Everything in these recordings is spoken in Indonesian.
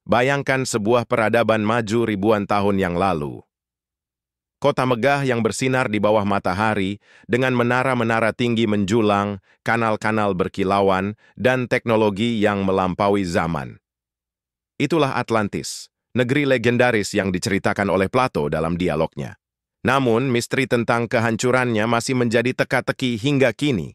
Bayangkan sebuah peradaban maju ribuan tahun yang lalu. Kota megah yang bersinar di bawah matahari, dengan menara-menara tinggi menjulang, kanal-kanal berkilauan, dan teknologi yang melampaui zaman. Itulah Atlantis, negeri legendaris yang diceritakan oleh Plato dalam dialognya. Namun, misteri tentang kehancurannya masih menjadi teka-teki hingga kini.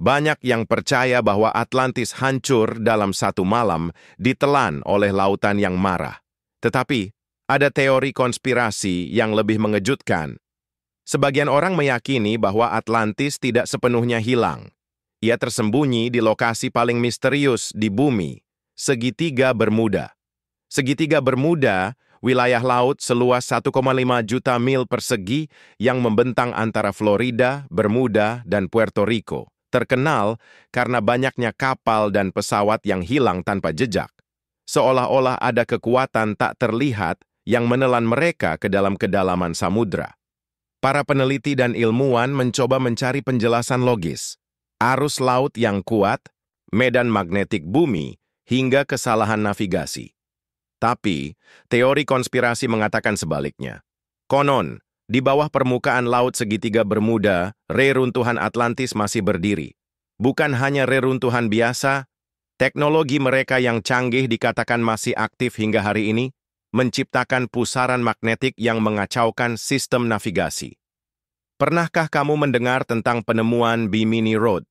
Banyak yang percaya bahwa Atlantis hancur dalam satu malam ditelan oleh lautan yang marah. Tetapi, ada teori konspirasi yang lebih mengejutkan. Sebagian orang meyakini bahwa Atlantis tidak sepenuhnya hilang. Ia tersembunyi di lokasi paling misterius di bumi, Segitiga Bermuda. Segitiga Bermuda, wilayah laut seluas 1,5 juta mil persegi yang membentang antara Florida, Bermuda, dan Puerto Rico. Terkenal karena banyaknya kapal dan pesawat yang hilang tanpa jejak. Seolah-olah ada kekuatan tak terlihat yang menelan mereka ke dalam kedalaman samudra. Para peneliti dan ilmuwan mencoba mencari penjelasan logis. Arus laut yang kuat, medan magnetik bumi, hingga kesalahan navigasi. Tapi, teori konspirasi mengatakan sebaliknya. Konon, di bawah permukaan laut segitiga Bermuda, reruntuhan Atlantis masih berdiri. Bukan hanya reruntuhan biasa, teknologi mereka yang canggih dikatakan masih aktif hingga hari ini, menciptakan pusaran magnetik yang mengacaukan sistem navigasi. Pernahkah kamu mendengar tentang penemuan Bimini Road?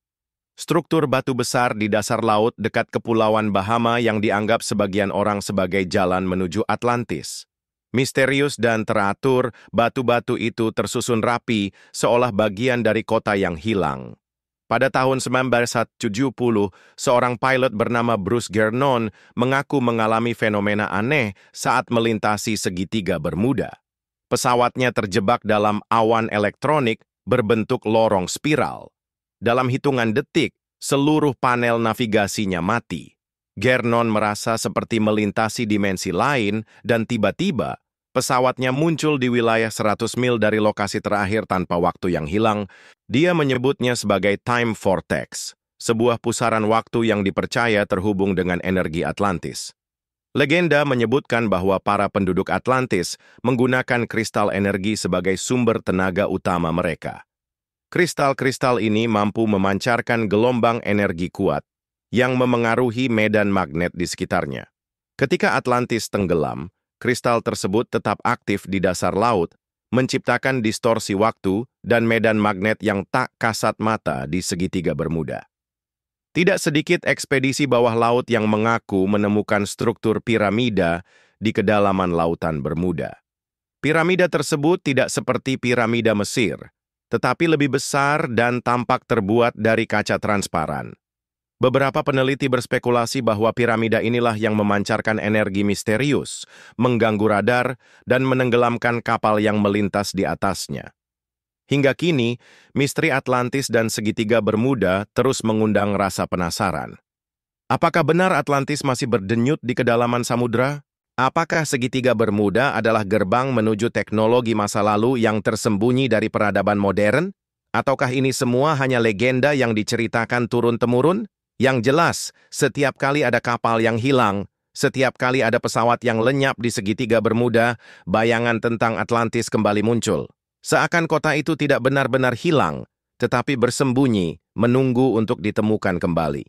Struktur batu besar di dasar laut dekat Kepulauan Bahama yang dianggap sebagian orang sebagai jalan menuju Atlantis. Misterius dan teratur, batu-batu itu tersusun rapi seolah bagian dari kota yang hilang. Pada tahun 1970, seorang pilot bernama Bruce Gernon mengaku mengalami fenomena aneh saat melintasi segitiga Bermuda. Pesawatnya terjebak dalam awan elektronik berbentuk lorong spiral. Dalam hitungan detik, seluruh panel navigasinya mati. Gernon merasa seperti melintasi dimensi lain dan tiba-tiba pesawatnya muncul di wilayah 100 mil dari lokasi terakhir tanpa waktu yang hilang. Dia menyebutnya sebagai time vortex, sebuah pusaran waktu yang dipercaya terhubung dengan energi Atlantis. Legenda menyebutkan bahwa para penduduk Atlantis menggunakan kristal energi sebagai sumber tenaga utama mereka. Kristal-kristal ini mampu memancarkan gelombang energi kuat yang memengaruhi medan magnet di sekitarnya. Ketika Atlantis tenggelam, kristal tersebut tetap aktif di dasar laut, menciptakan distorsi waktu dan medan magnet yang tak kasat mata di segitiga Bermuda. Tidak sedikit ekspedisi bawah laut yang mengaku menemukan struktur piramida di kedalaman lautan Bermuda. Piramida tersebut tidak seperti piramida Mesir, tetapi lebih besar dan tampak terbuat dari kaca transparan. Beberapa peneliti berspekulasi bahwa piramida inilah yang memancarkan energi misterius, mengganggu radar, dan menenggelamkan kapal yang melintas di atasnya. Hingga kini, misteri Atlantis dan segitiga Bermuda terus mengundang rasa penasaran. Apakah benar Atlantis masih berdenyut di kedalaman samudra? Apakah segitiga Bermuda adalah gerbang menuju teknologi masa lalu yang tersembunyi dari peradaban modern? Ataukah ini semua hanya legenda yang diceritakan turun-temurun? Yang jelas, setiap kali ada kapal yang hilang, setiap kali ada pesawat yang lenyap di segitiga Bermuda, bayangan tentang Atlantis kembali muncul. Seakan kota itu tidak benar-benar hilang, tetapi bersembunyi, menunggu untuk ditemukan kembali.